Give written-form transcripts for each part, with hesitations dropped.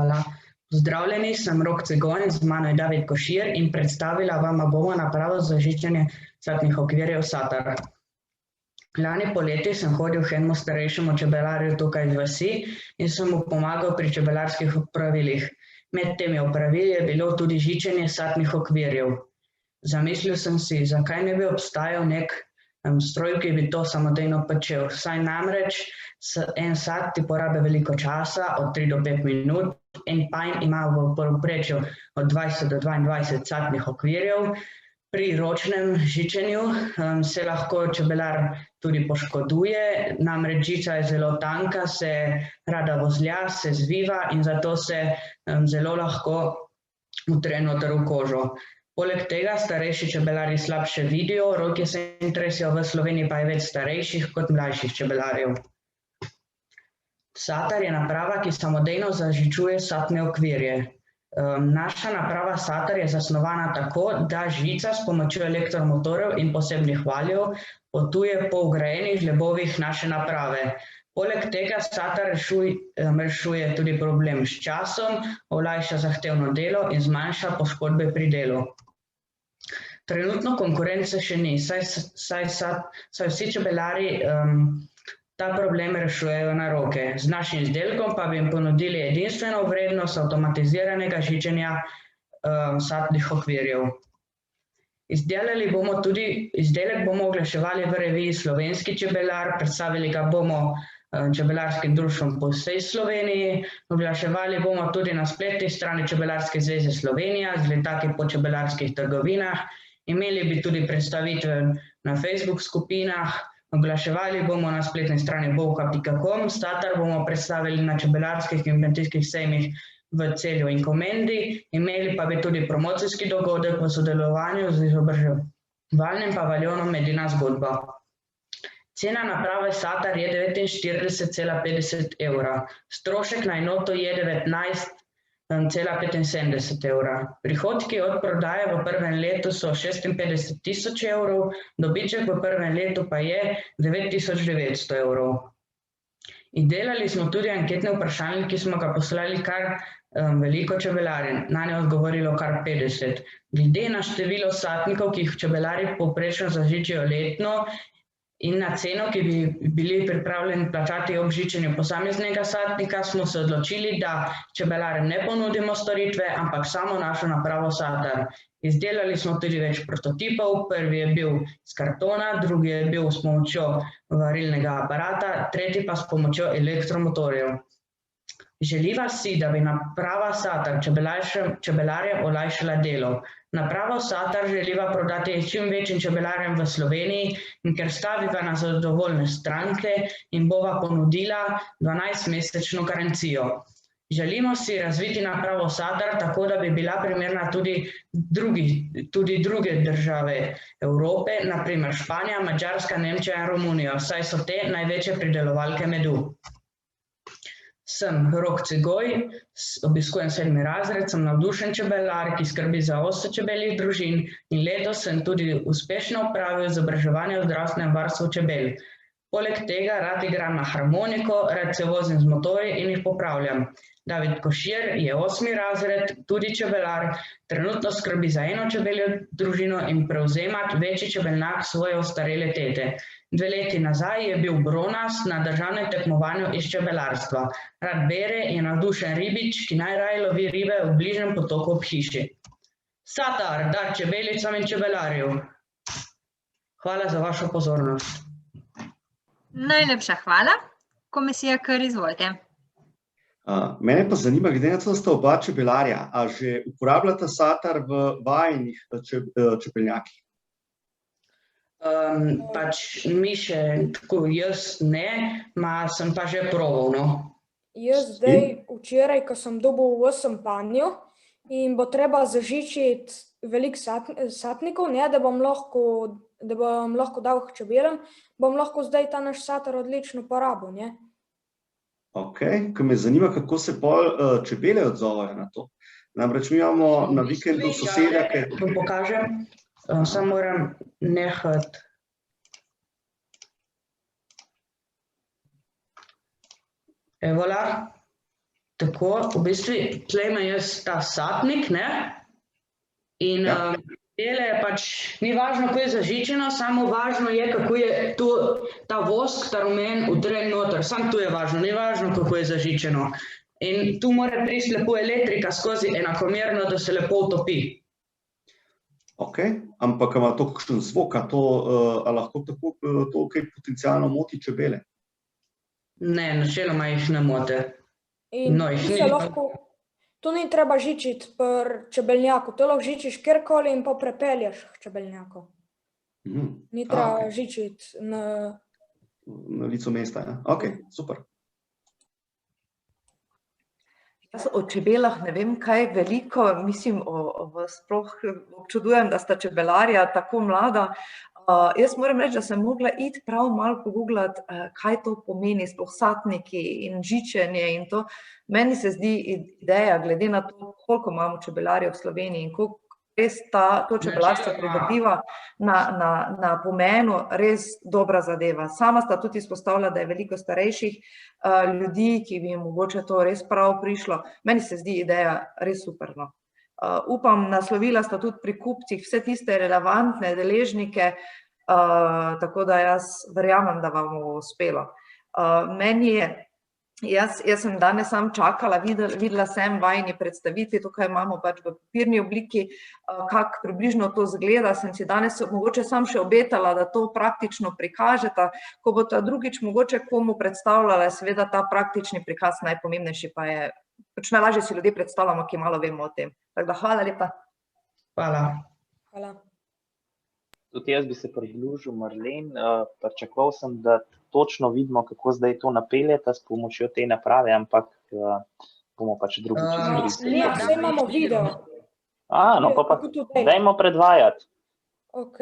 Hvala. Pozdravljeni, sem Rok Cegon, z mano je David Košir in predstavila vama bomo napravo za žičenje satnih okvirjev Satar. Lani poleti sem hodil k enemu starejšemu čebelarju tukaj iz vasi in sem mu pomagal pri čebelarskih opravilih. Med temi opravili je bilo tudi žičenje satnih okvirjev. Zamislil sem si, zakaj ne bi obstajal nek stroj, ki bi to samodejno počel. Saj namreč en sat ti porabi veliko časa, od 3 do 5 minut, en panj ima v povprečju od 20 do 22 satnih okvirjev. Pri ročnem žičenju se lahko čebelar tudi poškoduje, namreč žica je zelo tanka, se rada vozlja, se zviva in zato se zelo lahko utre noter v kožo. Poleg tega starejši čebelarji slabše vidijo, roke se jim tresejo, v Sloveniji pa je več starejših kot mlajših čebelarjev. Satar je naprava, ki samodejno zažičuje satne okvirje. Naša naprava Satar je zasnovana tako, da žica s pomočjo elektromotorjev in posebnih valjev potuje po vgrajenih žlebovih naše naprave. Poleg tega Satar rešuje tudi problem s časom, olajša zahtevno delo in zmanjša poškodbe pri delu. Trenutno konkurence še ni, saj vsi čebelarji ta problem rešujejo na roke. Z našim izdelkom pa bi jim ponudili edinstveno vrednost avtomatiziranega žičenja satnih okvirjev. Izdelek bomo oglaševali v reviji Slovenski čebelar, predstavili ga bomo čebelarskim društvom po vsej Sloveniji, oglaševali bomo tudi na spletni strani Čebelarske zveze Slovenija z letaki po čebelarskih trgovinah, imeli bi tudi predstavitve na Facebook skupinah, oglaševali bomo na spletni strani bovka.com, Satar bomo predstavili na čebelarskih in kmetijskih sejmih v Celju in Komendi, imeli pa bi tudi promocijski dogodek v sodelovanju z izobraževalnim paviljonom Medina zgodba. Cena naprave Satar je 49,50 evra, strošek na enoto je 19,75 evra. Prihodki od prodaje v prvem letu so 56 tisoč evrov, dobiček v prvem letu pa je 9.900 evrov. Izdelali smo tudi anketni vprašalnik, ki smo ga poslali kar veliko čebelarjem, nanje odgovorilo kar 50. Glede na število satnikov, ki jih čebelarji povprečno zažičijo letno, in na ceno, ki bi bili pripravljeni plačati ob žičenju posameznega satnika, smo se odločili, da čebelarjem ne ponudimo storitve, ampak samo našo napravo Satar. Izdelali smo tudi več prototipov, prvi je bil iz kartona, drugi je bil s pomočjo varilnega aparata, tretji pa s pomočjo elektromotorjev. Želiva si, da bi naprava Satar čebelarjem olajšala delo. Napravo Satar želiva prodati čim večjim čebelarjem v Sloveniji in ker staviva na zadovoljne stranke in bova ponudila 12-mesečno garancijo. Želimo si razviti napravo Satar tako, da bi bila primerna tudi druge države Evrope, na primer Španija, Madžarska, Nemčija in Romunija, saj so te največje pridelovalke medu. Sem Rok Cegoj, obiskujem 7. razred, sem navdušen čebelar, ki skrbi za 8 čebeljih družin in letos sem tudi uspešno opravil izobraževanje v zdravstvenem varstvu čebel. Poleg tega rad igram na harmoniko, rad se vozim z motorji in jih popravljam. David Košir je 8. razred, tudi čebelar, trenutno skrbi za 1 čebeljo družino in prevzema večji čebelnjak svoje ostarele tete. 2 leti nazaj je bil bronast na državnem tekmovanju iz čebelarstva. Rad bere, je navdušen ribič, ki najraje lovi ribe v bližnjem potoku ob hiši. Satar, dar čebelicam in čebelarju. Hvala za vašo pozornost. Najlepša hvala. Komisija, kar izvolite. Mene pa zanima, glede na to, da sta oba čebelarja, a že uporabljata Satar v vajinih čebelnjakih? Mi še tako, jaz ne, sem pa že probal, no. Jaz zdaj včeraj, ko sem dobil 8 panjev in bo treba zažičiti veliko satnikov, da bom lahko dal k čebelam, bom lahko zdaj ta naš Satar odlično porabil, ne. Ok, ko me zanima, kako se pol čebele odzovajo na to. Namreč mi imamo na vikendu sosedja, ki... Vam pokažem, samo moram nehati. Evola, Tako, v bistvu, tle imam jaz ta satnik, ne? In tele je pač, ni važno, kako je zažičeno, samo važno je, kako je tu ta vosk, ta rumen vtren noter. Samo tu je važno, ni važno, kako je zažičeno. In tu mora priti lepo elektrika skozi enakomerno, da se lepo utopi. Ok, ampak ima to kakšen zvok, a lahko tako to kaj potencialno moti čebele? Ne, načeloma jih ne mote. In No, jih ni. tu ni treba žičiti pri čebelnjaku, to lahko žičiš kjerkoli in pa prepelješ k čebelnjaku. Ni treba žičiti na licu mesta, ja. Ok, super. Jaz o čebelah ne vem kaj veliko, mislim, sploh občudujem, da sta čebelarja tako mlada. Jaz moram reči, da sem mogla iti prav malo pogooglati, kaj to pomeni, sploh satniki in žičenje in to. Meni se zdi ideja, glede na to, koliko imamo čebelarjev v Sloveniji in koliko res to čebelarstvo pridobiva na pomenu, res dobra zadeva. Sama sta tudi izpostavila, da je veliko starejših ljudi, ki bi jim mogoče to res prav prišlo. Meni se zdi ideja res superno. Upam, naslovila sta tudi pri kupcih vse tiste relevantne deležnike, tako da jaz verjamem, da vam bo uspelo. Meni je, jaz sem danes sam čakala, videla sem vajini predstaviti, tukaj imamo pač v papirni obliki, kako približno to zgleda, sem si danes mogoče sam še obetala, da to praktično prikažeta, ko bo ta drugič mogoče komu predstavljala, seveda ta praktični prikaz najpomembnejši pa je, pač najlažje si ljudje predstavljamo, ki malo vemo o tem. Tako da hvala lepa. Hvala. Hvala. Tudi jaz bi se pridružil Marlen, pričakoval sem, da točno vidimo, kako zdaj to napeljete s pomočjo te naprave, ampak bomo pač drugič izkoristili. Ne, vse imamo video. No pa dajmo predvajati. Ok.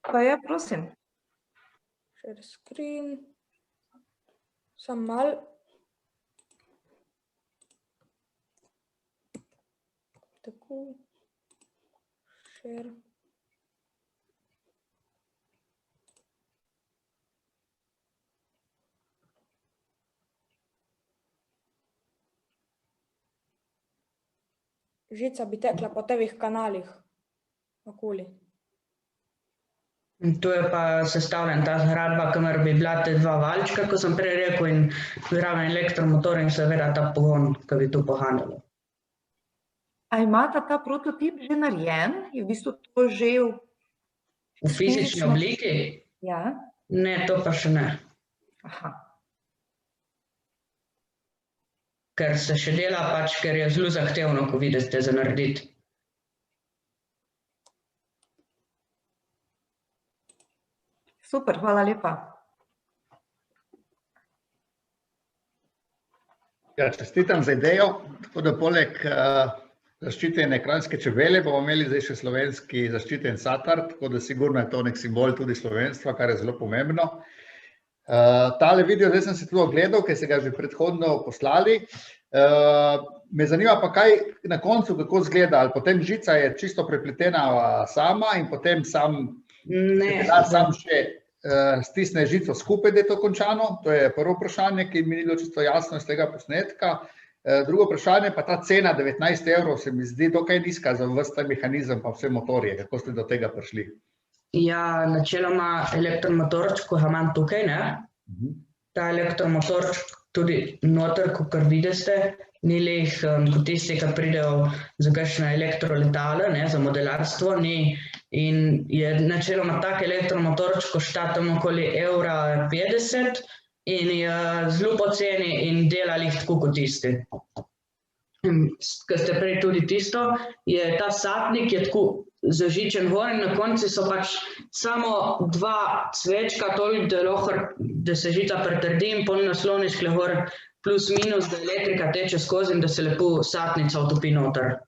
Pa ja, prosim. Share screen. Sam malo. Tako. Share. Žica bi tekla po tevih kanalih okoli. Tu je pa sestavljen ta zgradba, kamor bi bila te dva valčka, ko sem prej rekel, in zraven elektromotor in seveda ta pogon, ki bi tu pohanjalo. A imata ta prototip že narejen? Je v bistvu to že V fizični obliki? Ja. Ne, to pa še ne. Aha. Ker se še dela pač, ker je zelo zahtevno, ko vidite za narediti. Super, hvala lepa. Ja, čestitam za idejo, tako da poleg zaščitene kranjske čebele bomo imeli zdaj še slovenski zaščiten satar, tako da sigurno je to nek simbol tudi slovenstva, kar je zelo pomembno. Tale video, zdaj sem se tudi ogledal, ker ste ga že predhodno poslali. Me zanima pa kaj na koncu, kako izgleda, ali potem žica je čisto prepletena sama in potem sam še stisne žico skupaj, da je to končano. To je prvo vprašanje, ki mi ni bilo čisto jasno iz tega posnetka. Drugo vprašanje pa ta cena 19 € se mi zdi dokaj nizka za ves ta mehanizem pa vse motorje. Kako ste do tega prišli? Ja, načeloma elektromotorček, ko ga imam tukaj, ne? Ta elektromotorček tudi noter, kakor vidite, ni leh kot tisti, ki pridejo za kakšna elektroletala, za modelarstvo, ni. In je načeloma tak elektromotorček košta tam okoli €1,50 in je zelo poceni in dela lih tako kot tisti. Ker ste prej tudi tisto, je ta satnik je tako zažičen gor in na konci so pač samo dva cvečka, toliko, da se žica pretrdi in pol nasloniš gor plus minus, da elektrika teče skozi in da se lepo satnica utopi noter.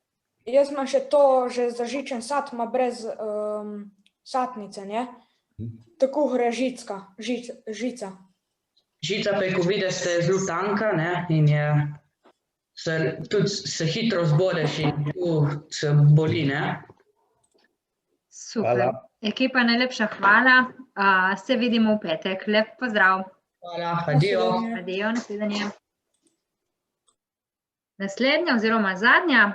Jaz imam še to, že zažičen sat, ima brez satnice, ne? Tako gre žica. Žica pa je, ko vidite, je zelo tanka, ne? In je tudi se hitro zbodeš in se boli, ne? Super. Ekipa, najlepša hvala. Se vidimo v petek. Lep pozdrav. Hvala, adijo. Adijo, nasvidenje. Naslednja oziroma zadnja